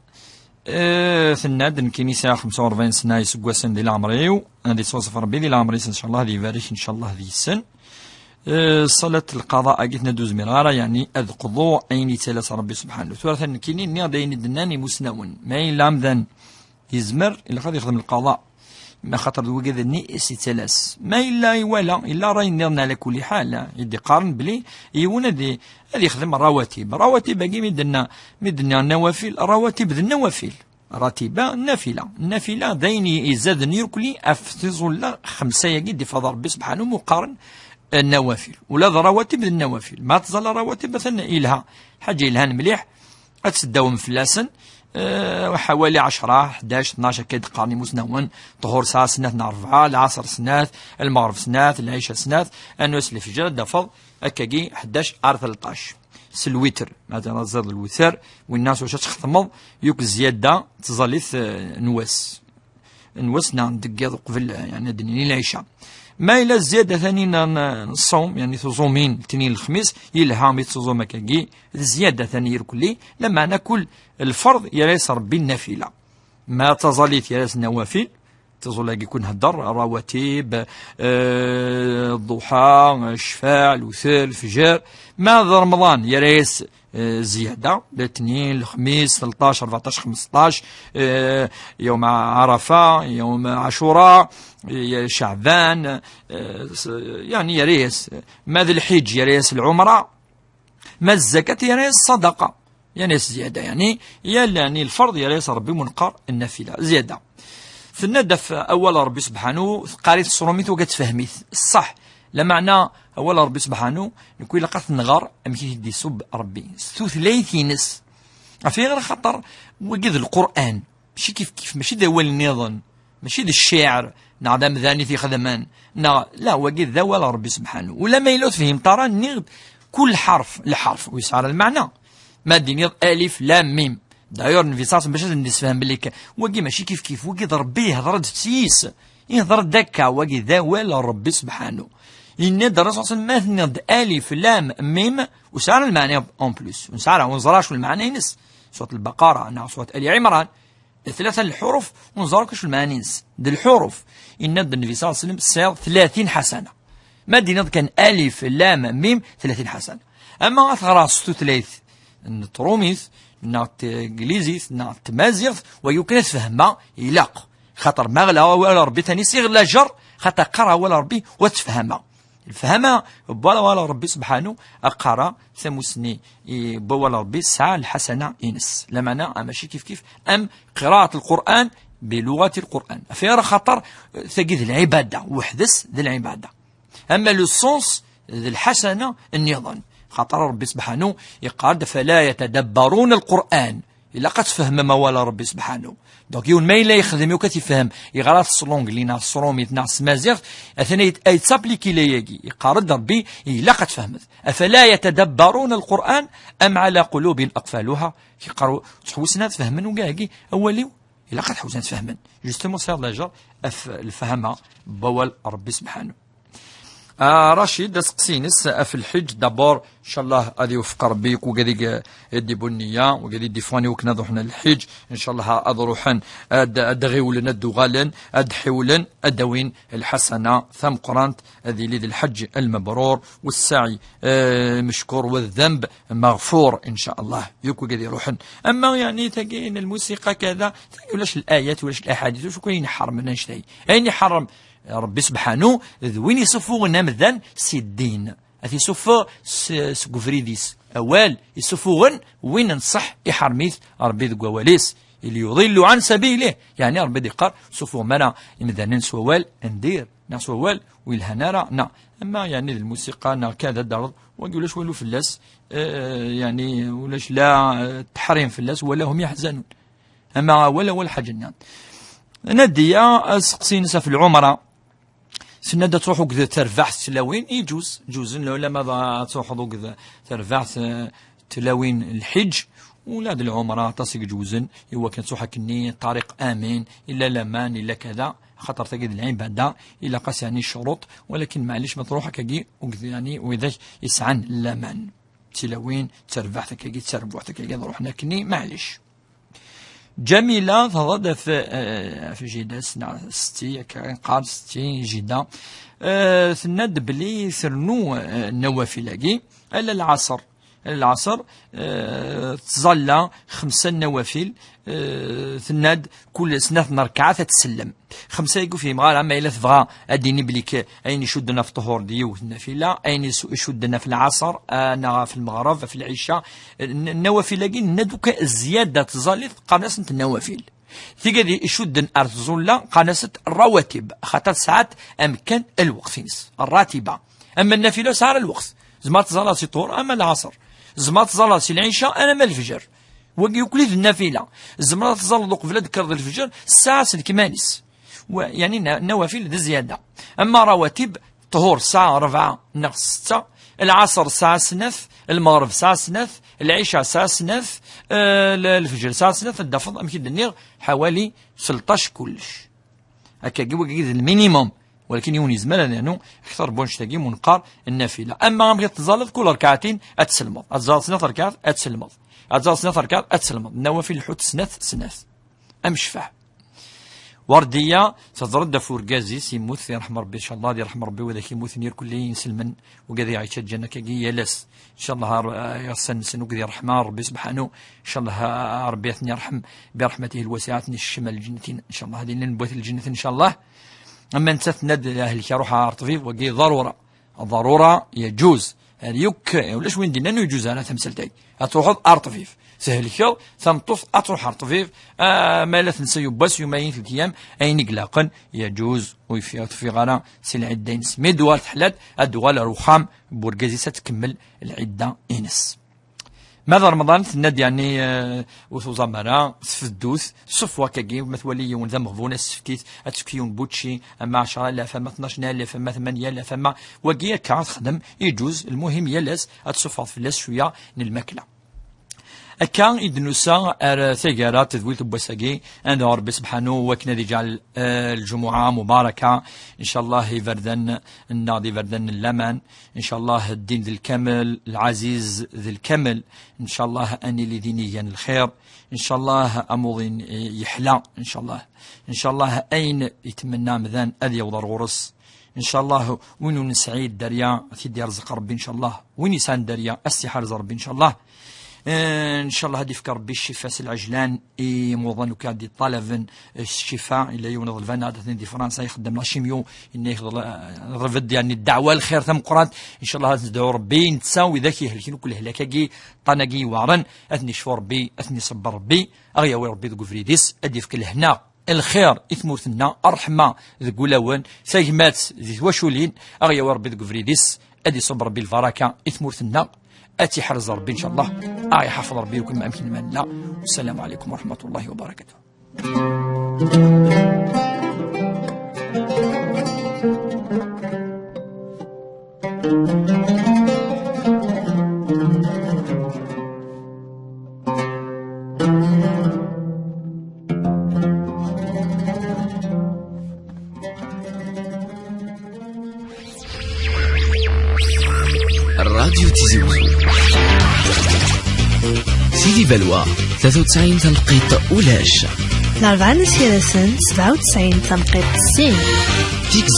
ثناد كنيسة 45 سنة يسقوا سن ديال عمريو هذه صوصف ربي ديال عمري ان شاء الله هذه يبارك ان شاء الله هذه السن صلاة القضاء قيتنا دوز مغارة يعني أذقضوا عيني ثلاث ربي سبحانه وتعالى كيني نيا داين الدناني مسنون ما يلام يزمر إلا خاطر يخدم القضاء ما خاطر الوجد النئس ثلاث ما إلا يوالا إلا راي نيرنا على كل حال يدي قارن بلي يونا دي هذه يخدم رواتب باقي مدنا النوافل الرواتب ذي النوافل راتبة النافلة داين يزاد نيركلي أفتزل 5 يجي فضل ربي سبحانه مقارن النوافل ولا رواتب النوافل ما تظل رواتب مثلا إلها حاجة إلها مليح أتسداو مفلاسن حوالي 10 11 12 كيد قارني مسنون طهور ساعة سنات 4 العصر سنات المغرب سنات العشاء سنات الناس اللي في الجرد دفض أكاكي 11 13 سلويتر مثلا زاد الوثر والناس واش تخدمض يوك زيادة تظليث نواس دقيض قبل يعني دنيا العشاء ما إلا زيادة ثاني نصوم يعني تصومين الاثنين الخميس يلها تصوم كاكي زيادة ثاني يركلي لما ناكل الفرض يريس ربي النافلة ما تظليت يريس النوافل تظل يكون هدر رواتب الضحى الشفاع الوثر الفجر ما رمضان يريس زيادة الاثنين الخميس 13 14 15 يوم عرفة يوم عاشوراء شعبان يعني يريس ماذا الحج يريس العمرة ما الزكاة يريس الصدقة يعني زيادة يعني الفرض يريس ربي منقر النافلة زيادة في الندف أول ربي سبحانه قاريت الصروميت وقت فهميت الصح لمعنى أول ربي سبحانه نكوي لقات نغار أمكي يدي سب ربي ثلاثينس في غير خطر وقد القرآن ماشي كيف ماشي ذا هو النظام ماشي ذا الشعر نعدم ذاني في خدمان لا وقد ذا ولا ربي سبحانه ولا ما يلوث فيهم ترى نغد كل حرف لحرف ويسعر المعنى ما دي ألف لام ميم دايور نفيساس باش نسفهم بلي وقي ماشي كيف وقي ربي هضرت تسيس يهضر دكا وقي ذا ولا ربي سبحانه إن درس ما ثنيض ألف لام ميم وسعر المعنى أون بلوس ونسعر ونزراش المعنى ينس صوت البقرة صوت آل عمران 3 الحروف ونزاركش المعنى ينس دي الحروف إن النبي صلى الله عليه وسلم صار 30 حسنة ما دينا كان ألف لام ميم 30 حسنة أما غتغرا 36 التروميث نعت إنجليزيث نعت مازيغ ويمكن تفهمها يلاق خاطر ما غلا ولا ربي ثاني صيغ لا جر خاطر قرا ولا ربي وتفهمها الفهمها ولا ربي سبحانه أقرا ثمسني ولا ربي ساعة الحسنة إنس لمعنى ماشي كيف أم قراءة القرآن بلغة القرآن فيرى خطر تجد العبادة وحدث ذي العبادة. أما لو سونس ذي الحسنة النظام خاطر ربي سبحانه يقال فلا يتدبرون القرآن إلا قد فهم موال ربي سبحانه. دونك يون ما إلا يخدم يوكا تفهم يغرا الصلونغ لينا الصروميت ناس مازيغ أثناء أي تسابليكي لياكي يقارد ربي إلا قد فهمت أفلا يتدبرون القرآن أم على قلوب أقفالها يقارو تحوسنا تفهمن وكاكي أولي إلا قد حوسنا تفهمن جوستمون سير لاجر الفهمة بوال ربي سبحانه. رشيد سقسينس في الحج دابور ان شاء الله غادي يوفق ربي وكذلك يدي بنيه وكذلك يدي فاني وكنا روحنا للحج ان شاء الله اضروحن ادغيولن ادوغالن ادحيولن ادوين الحسنه ثم قرانت هذه لذي الحج المبرور والسعي مشكور والذنب مغفور ان شاء الله يوكو كذا يروحن. اما يعني تاكين الموسيقى كذا ولاش الايات ولاش الاحاديث وشو كاين يحرم منها شيء اين يحرم ربي سبحانه وين يصفو نمذن سي الدين أثي صفو سكفريديس أول يصفو وين نصح يحرميث ربي ذو واليس اللي يضل عن سبيله يعني ربي ديقار صفو منا يمذنن سوال ندير نسوال ويلهنارا نا. أما يعني الموسيقى نا كذا درض ويقولش ولو فلاس يعني ولاش لا تحريم فلاس ولا هم يحزنون. أما ولا حاجة نديا سقسينسا في العمرة سنة تروحوا كذا ترفع تلاوين يجوز ولا ماذا تروحوا كذا ترفع تلاوين الحج ولا العمرة تصيق جوزن هو كان تروح كني طريق آمن إلا لمان إلا كذا خطر تجد العبادة إلا قاس يعني الشروط ولكن معليش ما تروح كجي يعني وإذا يسعن لمان تلاوين ترفع كجي تربع كجي روحنا كني معليش. جميلة تضاد في جدة سنة ستي قال ستي جدة ثند بلي ثرنو النوافل على العصر تظل 5 نوافل ثند كل سنة نركعة تسلم 5 يقول في مغار أما إلا تبغى أديني بليك أين يشدنا في الطهور ديو النافلة أين يشدنا في العصر أنا في المغرب في العشاء النوافل لكن ندوك زيادة تظل قناصة النوافل تيجي يشد أرزولا قناصة الرواتب خاطر ساعات أمكن الوقت فينس الراتبة. أما النافلة سعر الوقت زما تظل سي طور أما العصر زما تظل سي العشاء أنا ما الفجر ويكلي النافلة زما تظل قبل ذكر الفجر الساعة الكمانيس يعني النوافل ذي زيادة. أما رواتب طهور الساعة 4 ناقص 6 العصر الساعة 2 المغرب الساعة 2 العشاء الساعة 2 الفجر الساعة 2 الدفض أمكن دنيغ حوالي 16 كلش هكا كيف المينيموم ولكن يوني زمان لأنه أكثر بونش تاقي منقار النافلة. أما غير تظل كل ركعتين أتسلمض أتظل 3 ركعات أتسلمض أتظل 3 ركعات أتسلمض النوافل الحوت 2 أمشفع وردية تضرد فور غازيس يموت يرحم ربي إن شاء الله يرحم ربي وذاك يموت نير كل ينسلمن وكذا يعيش الجنة كي يلس إن شاء الله يرسن وكذا يرحمه ربي سبحانه إن شاء الله ربي يرحم برحمته الواسعة الشمال الجنتين إن شاء الله هذه نبوت الجنة إن شاء الله. أما أنت تند أهلك روح أرطفيف وكي ضرورة يجوز يك ولاش وين دينا إنه يجوز أنا تمثلتي أتروح أرطفيف سهل كيو ثمطف أتروح أرطفيف ما لا تنسى يباس يومين في الأيام أين إقلاقا يجوز وفي غانا سي العدة ينس مي دوال تحلات الدوال رخام بورغازي ستكمل العدة ينس. ماذا رمضان تند يعني وثوزا مرا سفدوث صفوا كاكي مثولي يون ذا مغفونة سفتيت أتسكيون بوتشي أما 10,000 أما 12,000 أما 8,000 أما وكيا كعاد خدم يجوز المهم يلاس أتصفى في اللاس شوية الماكلة. كان إدنوسا ثقارة تذويل بوساقي عند ربي سبحانه وكنا يجعل الجمعة مباركة إن شاء الله يفردن الناضي فردن اللمن إن شاء الله الدين ذي الكمل العزيز ذي الكمل إن شاء الله أني لديني الخير إن شاء الله أموضين يحلى إن شاء الله أين يتمنى مذان أذي يوضر غرس إن شاء الله وين نسعيد دريا تدي رزق ربي إن شاء الله وين يسان دريا استحار ربي إن شاء الله إن شاء الله هدي فكر بالشفاء العجلان موضن كادي طلب الشفاء إلا يوم الفن هذا دي فرنسا يخدم لاشيميو إنه يخدم يعني الدعوة الخير ثم قرآن إن شاء الله هتدعو ربي نتساوي ذاك يهلكين كل هلاكاكي طناقي وعرن أثني شفور ربي أثني صبر ربي أغيا ربي ذو فريديس أدي فك الهنا الخير إثمورتنا الرحمة ذو لوان سايمات ذي تواشولين أغيا وربي ذو فريديس أدي صب ربي البركة إثمورتنا أتي حرز ربي إن شاء الله أغيا حافظ ربي وكما أمكن منا. والسلام عليكم ورحمة الله وبركاته. راديو تيزي وزو سيدي بلوى 93 تنقيط ولاش الأربعة نسيرسن 97 تنقيط 90 تيكزي